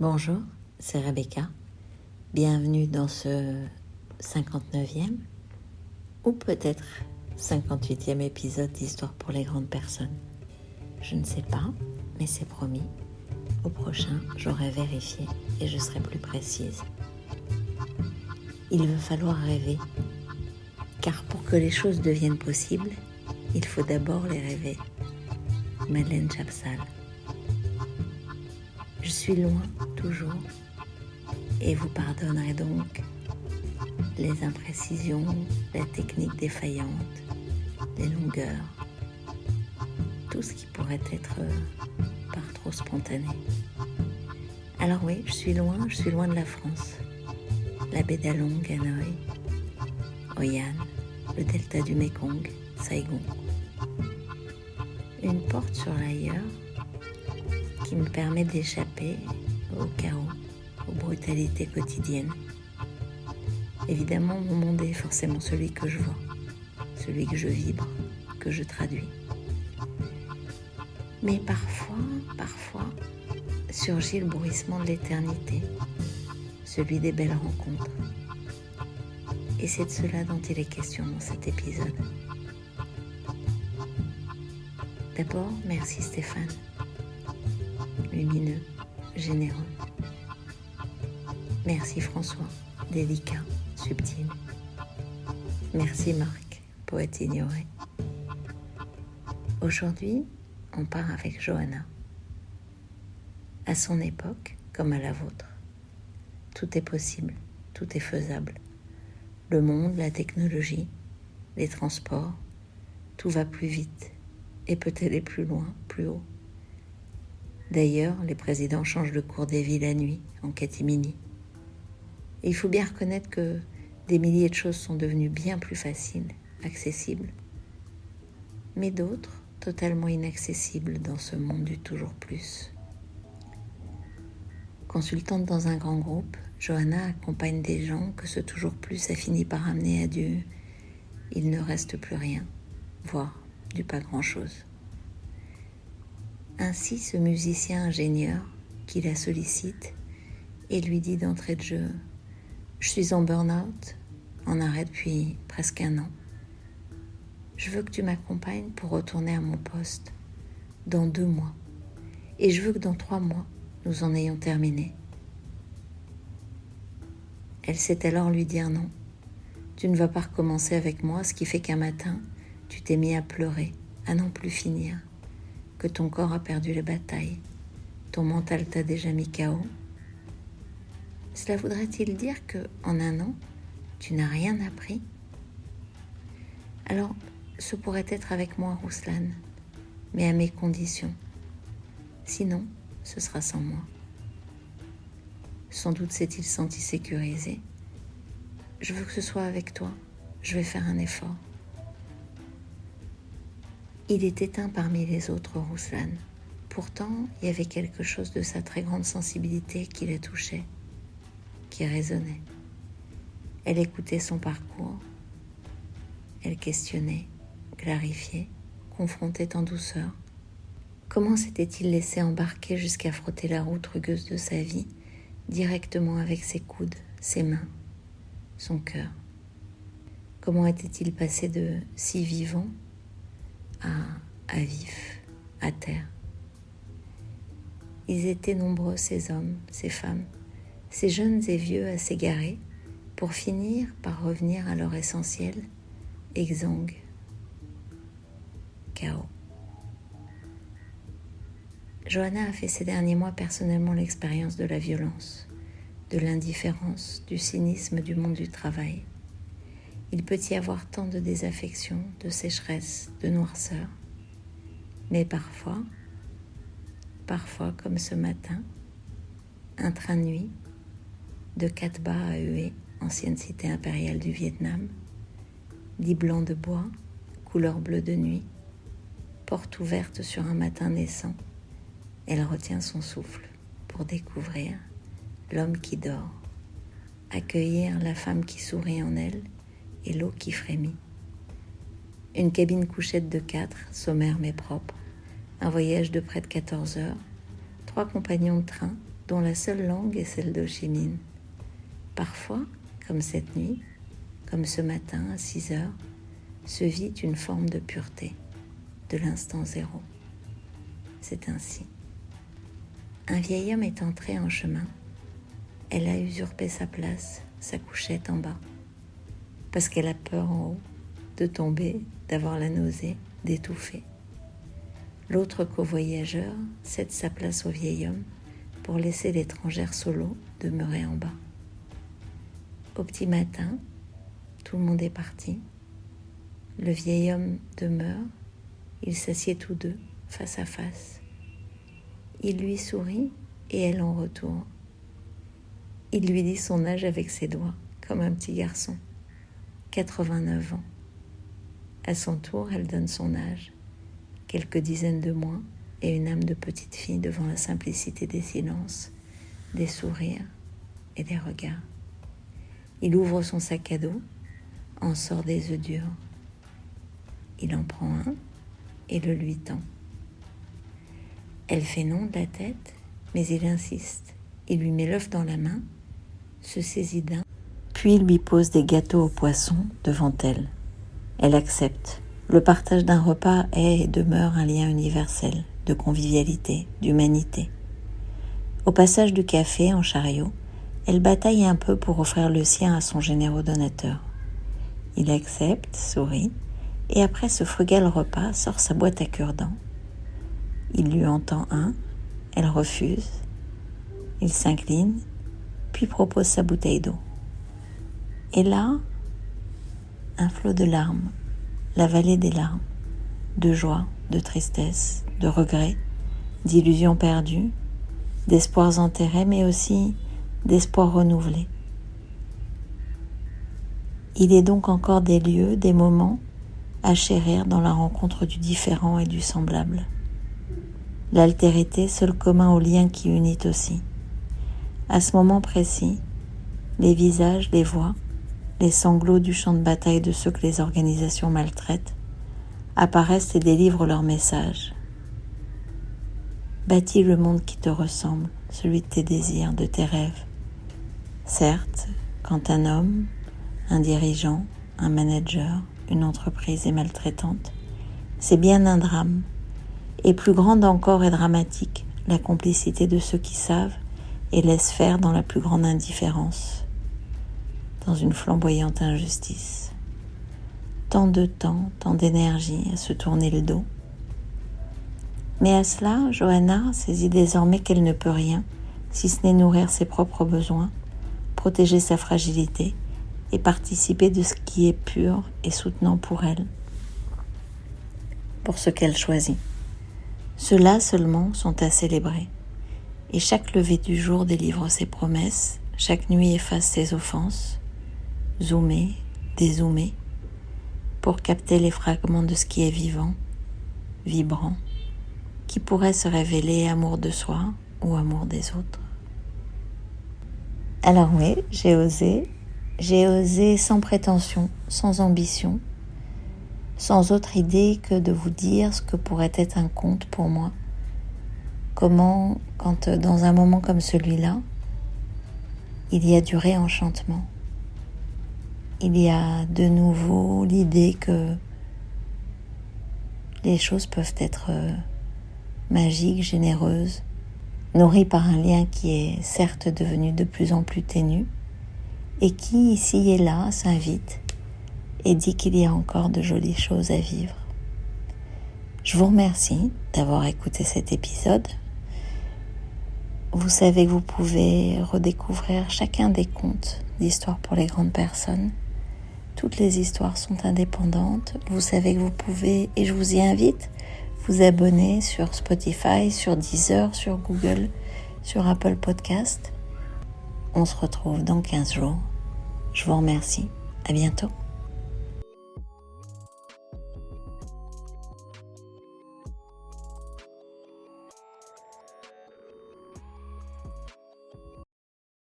Bonjour, c'est Rebecca. Bienvenue dans ce 59e ou peut-être 58e épisode d'Histoire pour les grandes personnes. Je ne sais pas, mais c'est promis. Au prochain, j'aurai vérifié et je serai plus précise. Il va falloir rêver, car pour que les choses deviennent possibles, il faut d'abord les rêver. Madeleine Chapsal. Je suis loin, toujours, et vous pardonnerez donc les imprécisions, la technique défaillante, les longueurs, tout ce qui pourrait être par trop spontané. Alors oui, je suis loin de la France. La baie d'Along, Hanoï, Hoi An, le delta du Mékong, Saigon. Une porte sur l'ailleurs qui me permet d'échapper au chaos, aux brutalités quotidiennes. Évidemment, mon monde est forcément celui que je vois, celui que je vibre, que je traduis. Mais parfois, surgit le bruissement de l'éternité, celui des belles rencontres. Et c'est de cela dont il est question dans cet épisode. D'abord, merci Stéphane, lumineux, généreux. Merci François, délicat, subtil. Merci Marc, poète ignoré. Aujourd'hui, on part avec Johanna. À son époque, comme à la vôtre, tout est possible, tout est faisable. Le monde, la technologie, les transports, tout va plus vite et peut aller plus loin, plus haut. D'ailleurs, les présidents changent le cours des vies la nuit, en catimini. Et il faut bien reconnaître que des milliers de choses sont devenues bien plus faciles, accessibles, mais d'autres totalement inaccessibles dans ce monde du toujours plus. Consultante dans un grand groupe, Johanna accompagne des gens que ce toujours plus a fini par amener à du « il ne reste plus rien », voire du pas grand-chose. Ainsi, ce musicien ingénieur qui la sollicite et lui dit d'entrée de jeu « Je suis en burn-out, en arrêt depuis presque 1 an. Je veux que tu m'accompagnes pour retourner à mon poste dans 2 mois. Et je veux que dans 3 mois, nous en ayons terminé. » Elle sait alors lui dire non. Tu ne vas pas recommencer avec moi, ce qui fait qu'un matin, tu t'es mis à pleurer, à n'en plus finir, que ton corps a perdu la bataille, ton mental t'a déjà mis KO. Cela voudrait-il dire que, en 1 an, tu n'as rien appris? Alors, ce pourrait être avec moi, Rouslan, mais à mes conditions. Sinon, ce sera sans moi. Sans doute s'est-il senti sécurisé. Je veux que ce soit avec toi. Je vais faire un effort. Il est éteint parmi les autres, Rouslan. Pourtant, il y avait quelque chose de sa très grande sensibilité qui la touchait, qui résonnait. Elle écoutait son parcours. Elle questionnait, clarifiait, confrontait en douceur. Comment s'était-il laissé embarquer jusqu'à frotter la route rugueuse de sa vie, directement avec ses coudes, ses mains, son cœur? Comment était-il passé de si vivant à vif, à terre? Ils étaient nombreux, ces hommes, ces femmes, ces jeunes et vieux à s'égarer, pour finir par revenir à leur essentiel, exsangue, chaos. Johanna a fait ces derniers mois personnellement l'expérience de la violence, de l'indifférence, du cynisme du monde du travail. Il peut y avoir tant de désaffection, de sécheresse, de noirceur. Mais parfois, comme ce matin, un train de nuit de Cat Ba à Hue, ancienne cité impériale du Vietnam, lit blanc de bois, couleur bleue de nuit, porte ouverte sur un matin naissant. Elle retient son souffle pour découvrir l'homme qui dort, accueillir la femme qui sourit en elle et l'eau qui frémit. Une cabine couchette de 4, sommaire mais propre, un voyage de près de 14 heures, 3 compagnons de train, dont la seule langue est celle d'Ho Chi Minh. Parfois, comme cette nuit, comme ce matin à 6 heures, se vit une forme de pureté, de l'instant zéro. C'est ainsi. Un vieil homme est entré en chemin. Elle a usurpé sa place, sa couchette en bas, parce qu'elle a peur en haut, de tomber, d'avoir la nausée, d'étouffer. L'autre covoyageur cède sa place au vieil homme pour laisser l'étrangère solo demeurer en bas. Au petit matin, tout le monde est parti. Le vieil homme demeure, ils s'assiedent tous deux, face à face. Il lui sourit et elle en retour. Il lui dit son âge avec ses doigts, comme un petit garçon. 89 ans. À son tour, elle donne son âge, quelques dizaines de mois et une âme de petite fille devant la simplicité des silences, des sourires et des regards. Il ouvre son sac à dos, en sort des œufs durs. Il en prend un et le lui tend. Elle fait non de la tête, mais il insiste. Il lui met l'œuf dans la main, se saisit d'un, puis lui pose des gâteaux aux poissons devant elle. Elle accepte. Le partage d'un repas est et demeure un lien universel, de convivialité, d'humanité. Au passage du café en chariot, elle bataille un peu pour offrir le sien à son généreux donateur. Il accepte, sourit, et après ce frugal repas sort sa boîte à cure-dents. Il lui en tend un, elle refuse, il s'incline, puis propose sa bouteille d'eau. Et là, un flot de larmes, la vallée des larmes, de joie, de tristesse, de regrets, d'illusions perdues, d'espoirs enterrés, mais aussi d'espoirs renouvelés. Il est donc encore des lieux, des moments à chérir dans la rencontre du différent et du semblable. L'altérité, seul commun au lien qui unit aussi. À ce moment précis, les visages, les voix, les sanglots du champ de bataille de ceux que les organisations maltraitent apparaissent et délivrent leur message. Bâtis le monde qui te ressemble, celui de tes désirs, de tes rêves. Certes, quand un homme, un dirigeant, un manager, une entreprise est maltraitante, c'est bien un drame. Et plus grande encore et dramatique, la complicité de ceux qui savent et laissent faire dans la plus grande indifférence, dans une flamboyante injustice. Tant de temps, tant d'énergie à se tourner le dos. Mais à cela, Johanna saisit désormais qu'elle ne peut rien, si ce n'est nourrir ses propres besoins, protéger sa fragilité et participer de ce qui est pur et soutenant pour elle, pour ce qu'elle choisit. Ceux-là seulement sont à célébrer, et chaque lever du jour délivre ses promesses, chaque nuit efface ses offenses, zoomer, dézoomer, pour capter les fragments de ce qui est vivant, vibrant, qui pourrait se révéler amour de soi ou amour des autres. Alors oui, j'ai osé sans prétention, sans ambition, sans autre idée que de vous dire ce que pourrait être un conte pour moi. Comment, quand dans un moment comme celui-là, il y a du réenchantement, il y a de nouveau l'idée que les choses peuvent être magiques, généreuses, nourries par un lien qui est certes devenu de plus en plus ténu et qui, ici et là, s'invite et dit qu'il y a encore de jolies choses à vivre. Je vous remercie d'avoir écouté cet épisode. Vous savez que vous pouvez redécouvrir chacun des contes d'Histoire pour les grandes personnes. Toutes les histoires sont indépendantes. Vous savez que vous pouvez, et je vous y invite, vous abonner sur Spotify, sur Deezer, sur Google, sur Apple Podcast. On se retrouve dans 15 jours. Je vous remercie. À bientôt.